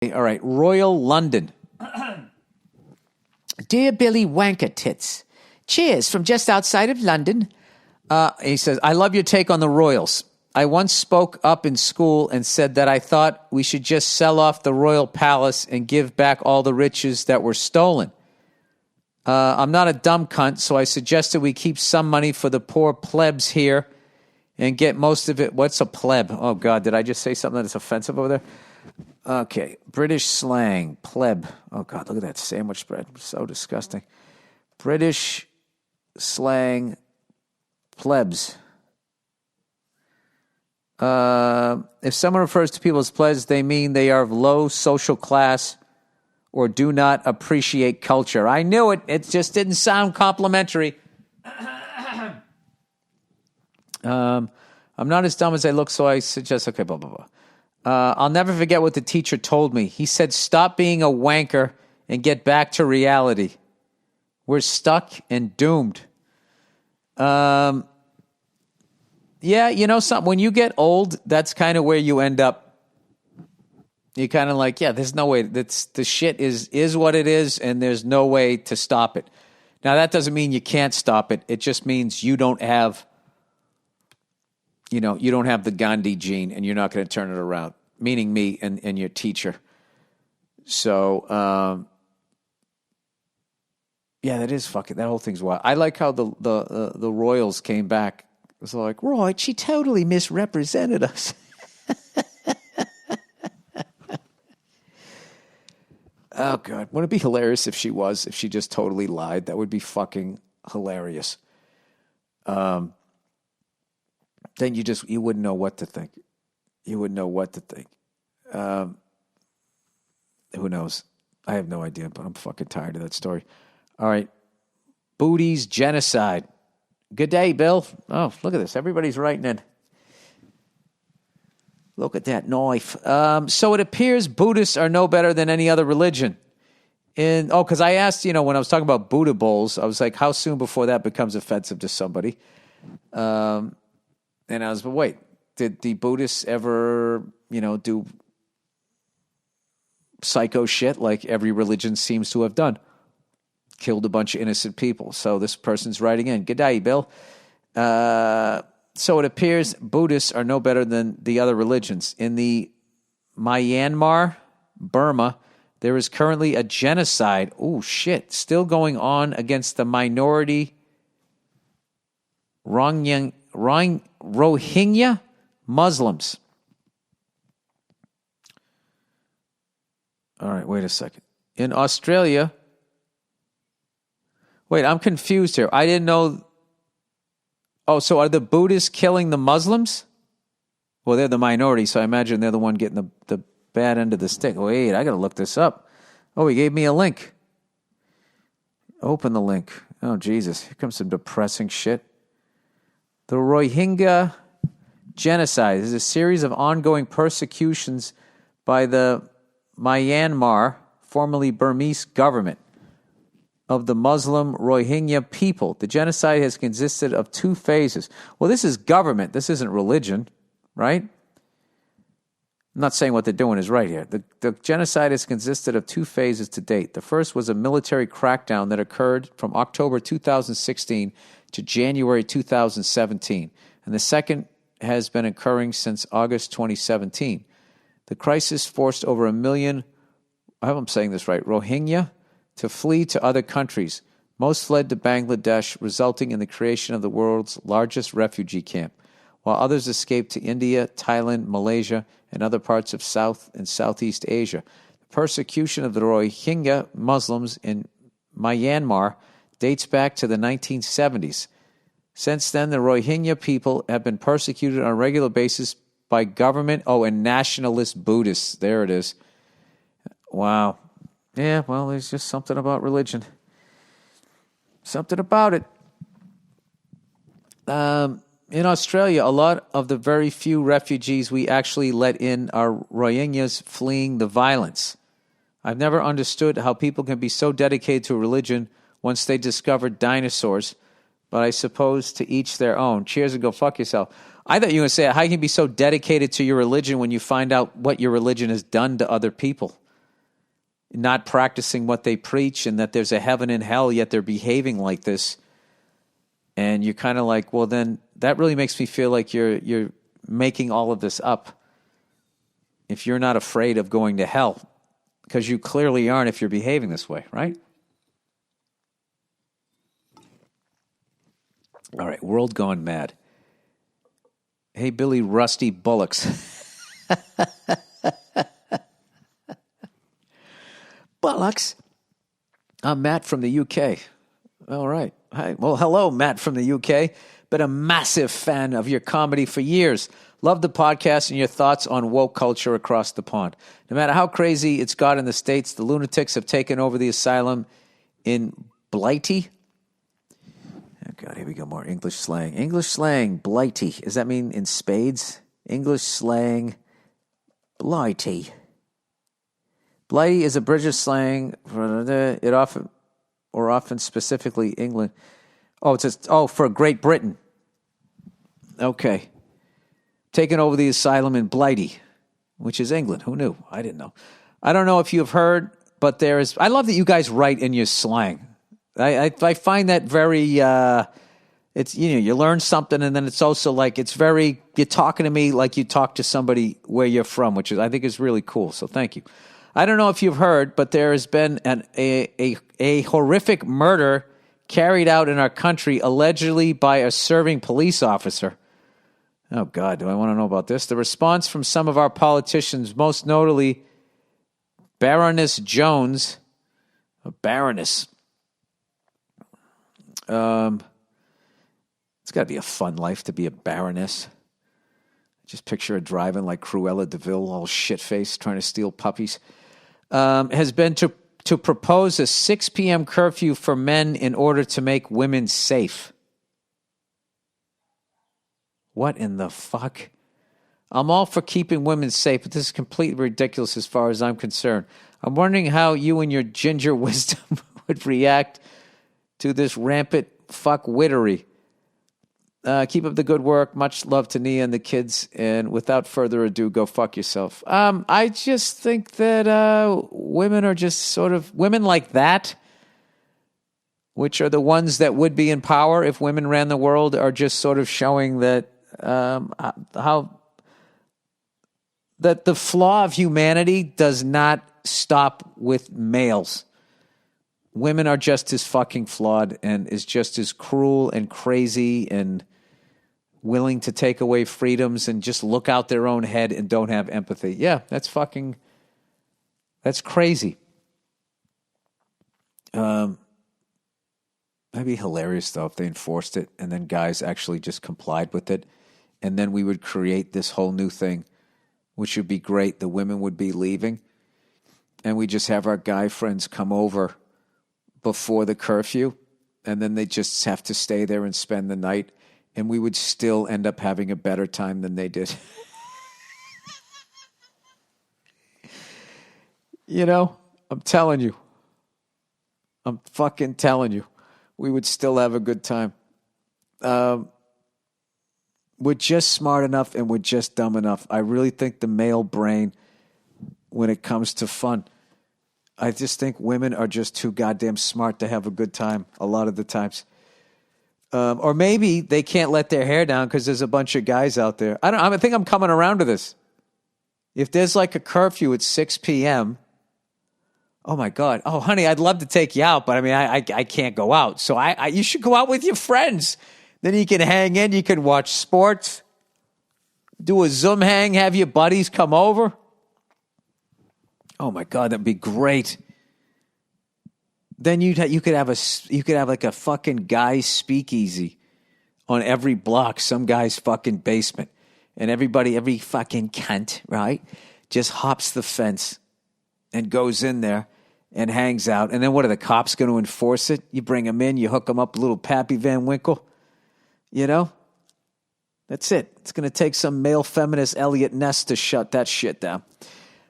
All right, Royal London. Dear Billy Wanker Tits, cheers from just outside of London. He says, I love your take on the Royals. I once spoke up in school and said that I thought we should just sell off the royal palace and give back all the riches that were stolen. I'm not a dumb cunt, so I suggested we keep some money for the poor plebs here and get most of it. What's a pleb? Oh, God, did I just say something that's offensive over there? Okay, British slang, pleb. Oh, God, look at that sandwich spread. So disgusting. British slang, plebs. If someone refers to people as plebs, they mean they are of low social class or do not appreciate culture. I knew it. It just didn't sound complimentary. I'm not as dumb as I look, so I suggest, okay, blah, blah, blah. I'll never forget what the teacher told me. He said, stop being a wanker and get back to reality. We're stuck and doomed. Yeah, you know something? When you get old, that's kind of where you end up. You're kind of like, yeah, there's no way. The shit is what it is, and there's no way to stop it. Now, that doesn't mean you can't stop it. It just means you don't have, you don't have the Gandhi gene, and you're not going to turn it around, meaning me and your teacher. So, yeah, that is fucking, that whole thing's wild. I like how the Royals came back. It was like, right, she totally misrepresented us. Oh, God. Wouldn't it be hilarious if she just totally lied? That would be fucking hilarious. Then you wouldn't know what to think. You wouldn't know what to think. Who knows? I have no idea, but I'm fucking tired of that story. All right. Booties genocide. Good day, Bill. Oh, look at this. Everybody's writing in. Look at that knife. So it appears Buddhists are no better than any other religion. Because I asked, when I was talking about Buddha bowls, I was like, how soon before that becomes offensive to somebody? And I was, but wait, did the Buddhists ever, do psycho shit like every religion seems to have done? Killed a bunch of innocent people. So this person's writing in. Good day, Bill. So it appears Buddhists are no better than the other religions. In the Myanmar, Burma, there is currently a genocide, still going on against the minority Rohingya Muslims. All right, wait a second. In Australia, wait, I'm confused here. I didn't know. Oh, so are the Buddhists killing the Muslims? Well, they're the minority, so I imagine they're the one getting the bad end of the stick. Wait, I got to look this up. Oh, he gave me a link. Open the link. Oh, Jesus. Here comes some depressing shit. The Rohingya genocide is a series of ongoing persecutions by the Myanmar, formerly Burmese government, of the Muslim Rohingya people. The genocide has consisted of 2 phases. Well, this is government. This isn't religion, right? I'm not saying what they're doing is right here. The genocide has consisted of 2 phases to date. The first was a military crackdown that occurred from October 2016 to January 2017. And the second has been occurring since August 2017. The crisis forced over 1 million, I hope I'm saying this right, Rohingya to flee to other countries. Most fled to Bangladesh, resulting in the creation of the world's largest refugee camp, while others escaped to India, Thailand, Malaysia, and other parts of South and Southeast Asia. The persecution of the Rohingya Muslims in Myanmar dates back to the 1970s. Since then, the Rohingya people have been persecuted on a regular basis by government, and nationalist Buddhists. There it is. Wow. Yeah, well, there's just something about religion. Something about it. In Australia, a lot of the very few refugees we actually let in are Rohingyas fleeing the violence. I've never understood how people can be so dedicated to a religion once they discovered dinosaurs, but I suppose to each their own. Cheers and go fuck yourself. I thought you were going to say, how can you be so dedicated to your religion when you find out what your religion has done to other people? not practicing what they preach and that there's a heaven and hell, yet they're behaving like this. And you're kind of like, well, then that really makes me feel like you're making all of this up. If you're not afraid of going to hell, because you clearly aren't if you're behaving this way, right? All right, world gone mad. Hey, Billy Rusty Bullocks. Bullocks. I'm Matt from the UK. All right. Hi. Well, hello, Matt from the UK. Been a massive fan of your comedy for years. Love the podcast and your thoughts on woke culture across the pond. No matter how crazy it's got in the States, the lunatics have taken over the asylum in Blighty. Oh, God, here we go. More English slang. English slang, Blighty. Does that mean in spades? English slang, Blighty. Blighty is a British slang for it often specifically England. Oh, for Great Britain. Okay. Taking over the asylum in Blighty, which is England. Who knew? I didn't know. I don't know if you've heard, but I love that you guys write in your slang. I find that very, it's, you learn something and then it's also like, you're talking to me like you talk to somebody where you're from, which I think is really cool. So thank you. I don't know if you've heard, but there has been a horrific murder carried out in our country, allegedly by a serving police officer. Oh, God, do I want to know about this? The response from some of our politicians, most notably Baroness Jones, a Baroness. It's got to be a fun life to be a Baroness. Just picture her driving like Cruella de Vil, all shit-faced, trying to steal puppies. Has been to propose a 6 p.m. curfew for men in order to make women safe. What in the fuck? I'm all for keeping women safe, but this is completely ridiculous as far as I'm concerned. I'm wondering how you and your ginger wisdom would react to this rampant fuck-wittery. Keep up the good work. Much love to Nia and the kids. And without further ado, go fuck yourself. I just think that women are just sort of... Women like that, which are the ones that would be in power if women ran the world, are just sort of showing that how... that the flaw of humanity does not stop with males. Women are just as fucking flawed and is just as cruel and crazy and willing to take away freedoms and just look out their own head and don't have empathy. Yeah, that's crazy. That'd be hilarious, though, if they enforced it and then guys actually just complied with it. And then we would create this whole new thing, which would be great. The women would be leaving and we just have our guy friends come over before the curfew, and then they just have to stay there and spend the night, and we would still end up having a better time than they did. I'm telling you. I'm fucking telling you. We would still have a good time. We're just smart enough and we're just dumb enough. I really think the male brain, when it comes to fun, I just think women are just too goddamn smart to have a good time a lot of the times. Or maybe they can't let their hair down because there's a bunch of guys out there. I think I'm coming around to this. If there's like a curfew at 6 p.m., oh my God. Oh, honey, I'd love to take you out, but I mean, I can't go out. So you should go out with your friends. Then you can hang in, you can watch sports, do a Zoom hang, have your buddies come over. Oh my God, that'd be great. Then you could have like a fucking guy's speakeasy on every block, some guy's fucking basement, and every fucking cunt, right, just hops the fence and goes in there and hangs out. And then what are the cops going to enforce it? You bring them in, you hook them up, a little Pappy Van Winkle, That's it. It's going to take some male feminist Elliot Ness to shut that shit down.